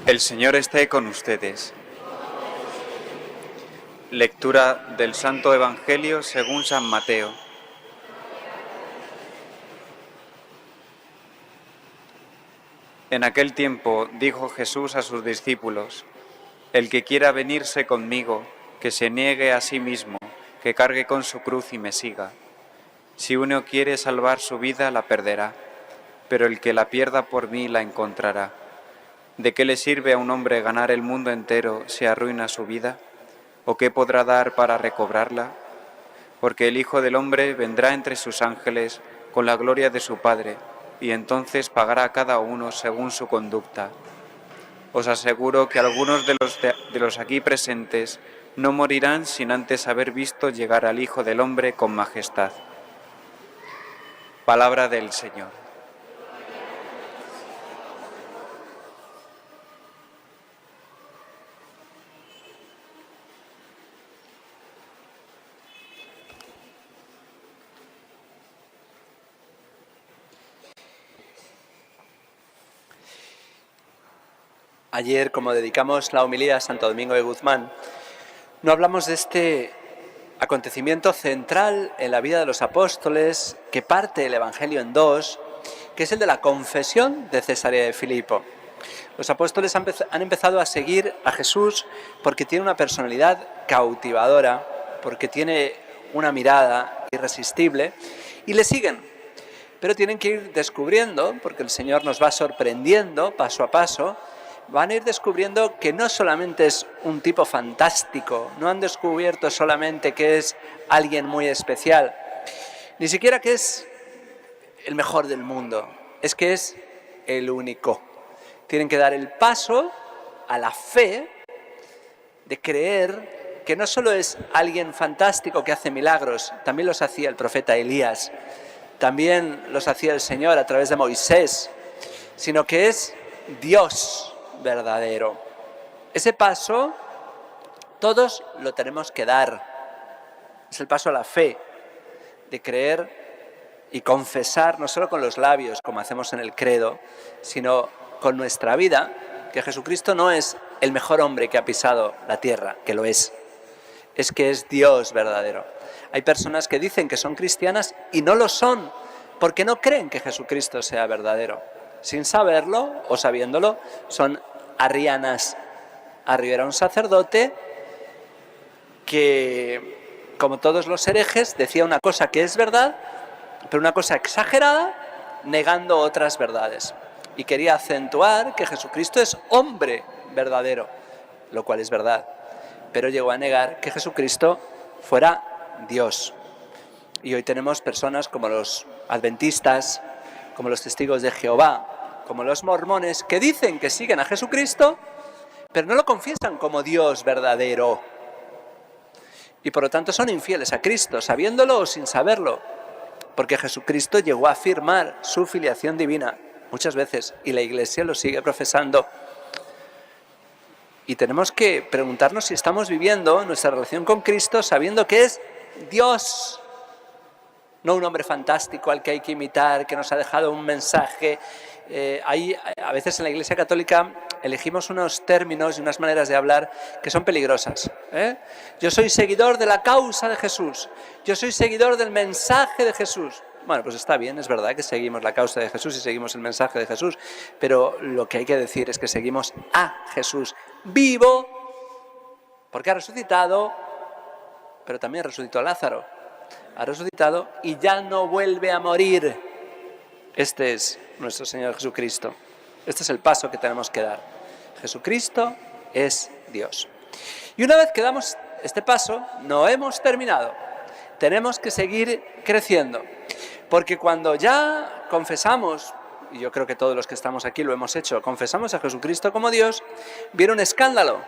El Señor esté con ustedes. Lectura del Santo Evangelio según San Mateo. En aquel tiempo dijo Jesús a sus discípulos: El que quiera venirse conmigo, que se niegue a sí mismo, que cargue con su cruz y me siga. Si uno quiere salvar su vida, la perderá, pero el que la pierda por mí la encontrará. ¿De qué le sirve a un hombre ganar el mundo entero si arruina su vida? ¿O qué podrá dar para recobrarla? Porque el Hijo del Hombre vendrá entre sus ángeles con la gloria de su Padre, y entonces pagará a cada uno según su conducta. Os aseguro que algunos de los aquí presentes no morirán sin antes haber visto llegar al Hijo del Hombre con majestad. Palabra del Señor. Ayer, como dedicamos la homilía a Santo Domingo de Guzmán, no hablamos de este acontecimiento central en la vida de los apóstoles que parte el Evangelio en dos, que es el de la confesión de Cesarea de Filipo. Los apóstoles han empezado a seguir a Jesús porque tiene una personalidad cautivadora, porque tiene una mirada irresistible, y le siguen. Pero tienen que ir descubriendo, porque el Señor nos va sorprendiendo paso a paso, van a ir descubriendo que no solamente es un tipo fantástico, no han descubierto solamente que es alguien muy especial, ni siquiera que es el mejor del mundo, es que es el único. Tienen que dar el paso a la fe de creer que no solo es alguien fantástico que hace milagros, también los hacía el profeta Elías, también los hacía el Señor a través de Moisés, sino que es Dios verdadero. Ese paso todos lo tenemos que dar. Es el paso a la fe, de creer y confesar no solo con los labios, como hacemos en el credo, sino con nuestra vida, que Jesucristo no es el mejor hombre que ha pisado la tierra, que lo es que es Dios verdadero. Hay personas que dicen que son cristianas y no lo son, porque no creen que Jesucristo sea verdadero. Sin saberlo o sabiéndolo, son arrianas. Arriba era un sacerdote que, como todos los herejes, decía una cosa que es verdad, pero una cosa exagerada, negando otras verdades. Y quería acentuar que Jesucristo es hombre verdadero, lo cual es verdad. Pero llegó a negar que Jesucristo fuera Dios. Y hoy tenemos personas como los adventistas, como los testigos de Jehová, como los mormones, que dicen que siguen a Jesucristo, pero no lo confiesan como Dios verdadero. Y por lo tanto son infieles a Cristo, sabiéndolo o sin saberlo, porque Jesucristo llegó a afirmar su filiación divina muchas veces, y la Iglesia lo sigue profesando. Y tenemos que preguntarnos si estamos viviendo nuestra relación con Cristo sabiendo que es Dios, no un hombre fantástico al que hay que imitar, que nos ha dejado un mensaje. A veces en la Iglesia Católica elegimos unos términos y unas maneras de hablar que son peligrosas. Yo soy seguidor de la causa de Jesús, yo soy seguidor del mensaje de Jesús. Bueno, pues está bien, es verdad que seguimos la causa de Jesús y seguimos el mensaje de Jesús, pero lo que hay que decir es que seguimos a Jesús vivo, porque ha resucitado, pero también resucitó a Lázaro. Ha resucitado y ya no vuelve a morir. Este es nuestro Señor Jesucristo. Este es el paso que tenemos que dar. Jesucristo es Dios. Y una vez que damos este paso, no hemos terminado. Tenemos que seguir creciendo. Porque cuando ya confesamos, y yo creo que todos los que estamos aquí lo hemos hecho, confesamos a Jesucristo como Dios, viene un escándalo.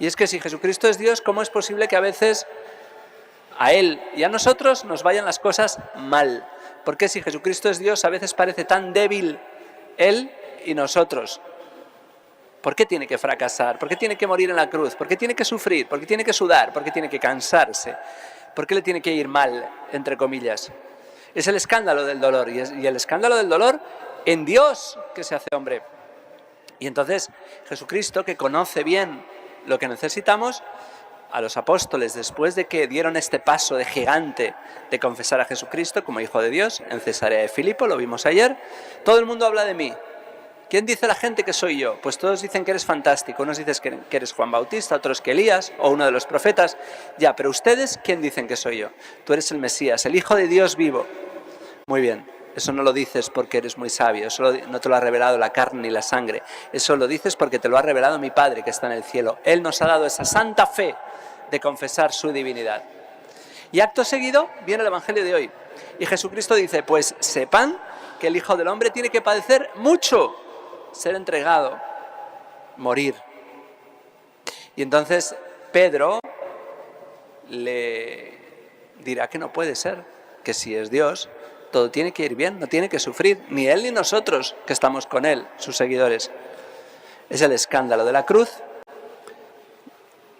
Y es que si Jesucristo es Dios, ¿cómo es posible que a veces a Él y a nosotros nos vayan las cosas mal? Porque si Jesucristo es Dios, a veces parece tan débil Él y nosotros. ¿Por qué tiene que fracasar? ¿Por qué tiene que morir en la cruz? ¿Por qué tiene que sufrir? ¿Por qué tiene que sudar? ¿Por qué tiene que cansarse? ¿Por qué le tiene que ir mal, entre comillas? Es el escándalo del dolor, y el escándalo del dolor en Dios que se hace hombre. Y entonces Jesucristo, que conoce bien lo que necesitamos, a los apóstoles, después de que dieron este paso de gigante de confesar a Jesucristo como Hijo de Dios en Cesarea de Filipo, lo vimos ayer, todo el mundo habla de mí. ¿Quién dice la gente que soy yo? Pues todos dicen que eres fantástico. Unos dicen que eres Juan Bautista, otros que Elías o uno de los profetas. Ya, pero ustedes, ¿quién dicen que soy yo? Tú eres el Mesías, el Hijo de Dios vivo. Muy bien, eso no lo dices porque eres muy sabio, eso no te lo ha revelado la carne ni la sangre. Eso lo dices porque te lo ha revelado mi Padre que está en el cielo. Él nos ha dado esa santa fe de confesar su divinidad. Y acto seguido viene el Evangelio de hoy. Y Jesucristo dice, pues sepan que el Hijo del Hombre tiene que padecer mucho, ser entregado, morir. Y entonces Pedro le dirá que no puede ser, que si es Dios, todo tiene que ir bien, no tiene que sufrir, ni él ni nosotros que estamos con él, sus seguidores. Es el escándalo de la cruz,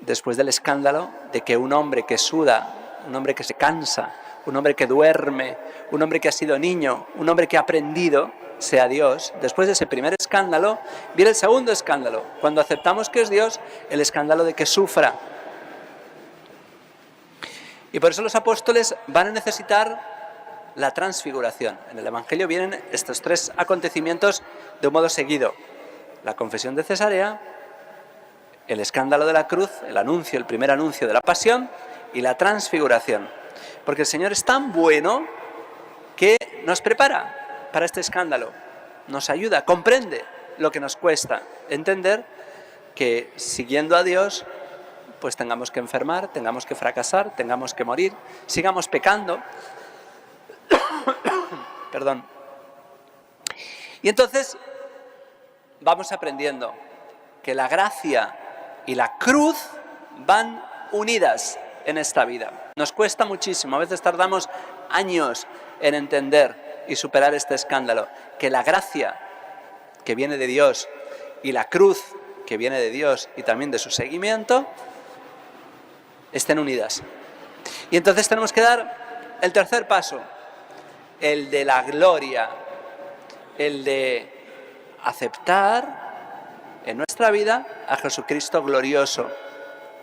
después del escándalo de que un hombre que suda, un hombre que se cansa, un hombre que duerme, un hombre que ha sido niño, un hombre que ha aprendido, sea Dios. Después de ese primer escándalo, viene el segundo escándalo. Cuando aceptamos que es Dios, el escándalo de que sufra. Y por eso los apóstoles van a necesitar la transfiguración. En el Evangelio vienen estos tres acontecimientos de un modo seguido. La confesión de Cesarea, el escándalo de la cruz, el primer anuncio de la pasión y la transfiguración. Porque el Señor es tan bueno que nos prepara para este escándalo, nos ayuda, comprende lo que nos cuesta entender que siguiendo a Dios, pues tengamos que enfermar, tengamos que fracasar, tengamos que morir, sigamos pecando. Perdón. Y entonces vamos aprendiendo que la gracia y la cruz van unidas en esta vida. Nos cuesta muchísimo, a veces tardamos años en entender y superar este escándalo, que la gracia que viene de Dios y la cruz que viene de Dios y también de su seguimiento estén unidas. Y entonces tenemos que dar el tercer paso, el de la gloria, el de aceptar en nuestra vida a Jesucristo glorioso.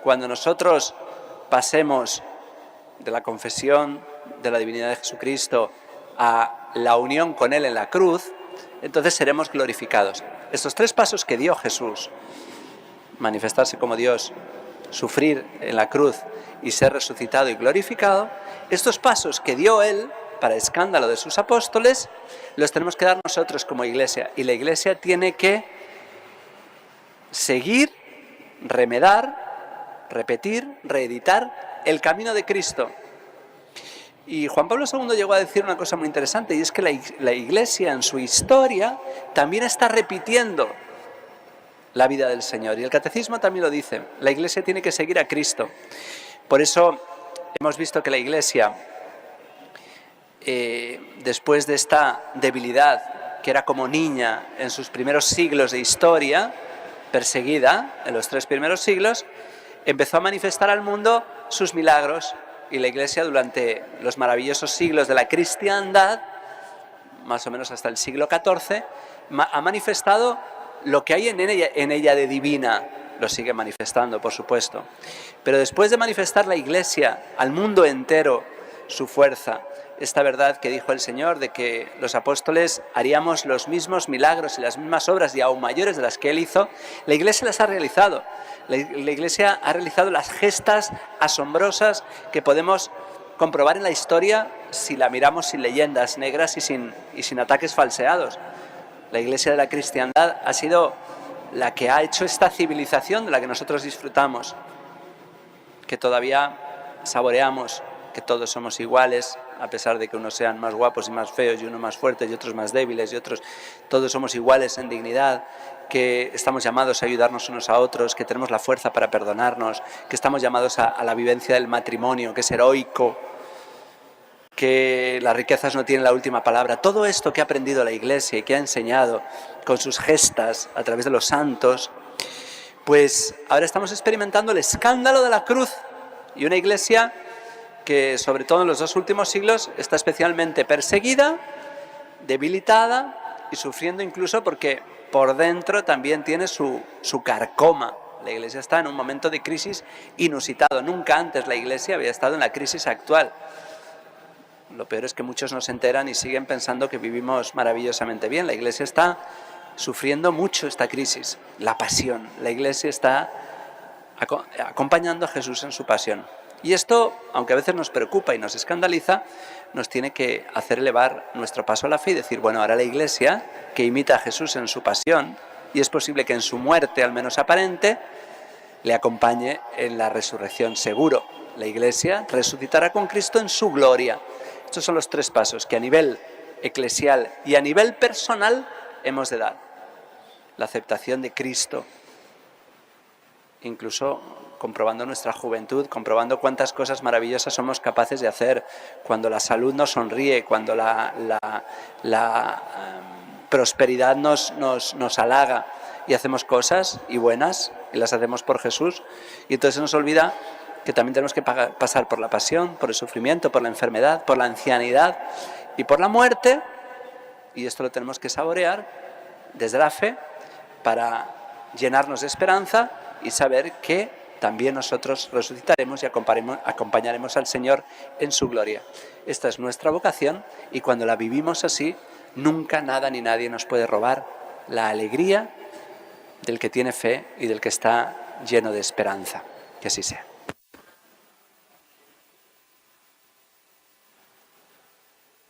Cuando nosotros pasemos de la confesión de la divinidad de Jesucristo a la unión con Él en la cruz, entonces seremos glorificados. Estos tres pasos que dio Jesús, manifestarse como Dios, sufrir en la cruz y ser resucitado y glorificado, estos pasos que dio Él para escándalo de sus apóstoles, los tenemos que dar nosotros como Iglesia. Y la Iglesia tiene que seguir, remedar, repetir, reeditar el camino de Cristo. Y Juan Pablo II llegó a decir una cosa muy interesante, y es que la Iglesia en su historia también está repitiendo la vida del Señor. Y el Catecismo también lo dice, la Iglesia tiene que seguir a Cristo. Por eso hemos visto que la Iglesia, después de esta debilidad, que era como niña en sus primeros siglos de historia, perseguida en los 3 primeros siglos, empezó a manifestar al mundo sus milagros. Y la Iglesia durante los maravillosos siglos de la cristiandad, más o menos hasta el siglo XIV, ha manifestado lo que hay en ella de divina. Lo sigue manifestando, por supuesto. Pero después de manifestar la Iglesia al mundo entero su fuerza, esta verdad que dijo el Señor de que los apóstoles haríamos los mismos milagros y las mismas obras y aún mayores de las que Él hizo, la Iglesia las ha realizado. La Iglesia ha realizado las gestas asombrosas que podemos comprobar en la historia si la miramos sin leyendas negras y sin ataques falseados. La Iglesia de la cristiandad ha sido la que ha hecho esta civilización de la que nosotros disfrutamos, que todavía saboreamos, que todos somos iguales, a pesar de que unos sean más guapos y más feos y unos más fuertes y otros más débiles y otros, todos somos iguales en dignidad, que estamos llamados a ayudarnos unos a otros, que tenemos la fuerza para perdonarnos, que estamos llamados a la vivencia del matrimonio, que es heroico, que las riquezas no tienen la última palabra. Todo esto que ha aprendido la Iglesia y que ha enseñado con sus gestas a través de los santos, pues ahora estamos experimentando el escándalo de la cruz y una Iglesia que sobre todo en los 2 últimos siglos está especialmente perseguida, debilitada y sufriendo incluso porque por dentro también tiene su carcoma. La Iglesia está en un momento de crisis inusitado. Nunca antes la Iglesia había estado en la crisis actual. Lo peor es que muchos no se enteran y siguen pensando que vivimos maravillosamente bien. La Iglesia está sufriendo mucho esta crisis, la pasión. La Iglesia está acompañando a Jesús en su pasión. Y esto, aunque a veces nos preocupa y nos escandaliza, nos tiene que hacer elevar nuestro paso a la fe y decir, bueno, ahora la Iglesia, que imita a Jesús en su pasión, y es posible que en su muerte, al menos aparente, le acompañe en la resurrección seguro. La Iglesia resucitará con Cristo en su gloria. Estos son los 3 pasos que a nivel eclesial y a nivel personal hemos de dar. La aceptación de Cristo, incluso comprobando nuestra juventud, comprobando cuántas cosas maravillosas somos capaces de hacer, cuando la salud nos sonríe, cuando la prosperidad nos halaga y hacemos cosas y buenas y las hacemos por Jesús, y entonces se nos olvida que también tenemos que pasar por la pasión, por el sufrimiento, por la enfermedad, por la ancianidad y por la muerte, y esto lo tenemos que saborear desde la fe para llenarnos de esperanza y saber que también nosotros resucitaremos y acompañaremos al Señor en su gloria. Esta es nuestra vocación, y cuando la vivimos así, nunca nada ni nadie nos puede robar la alegría del que tiene fe y del que está lleno de esperanza. Que así sea.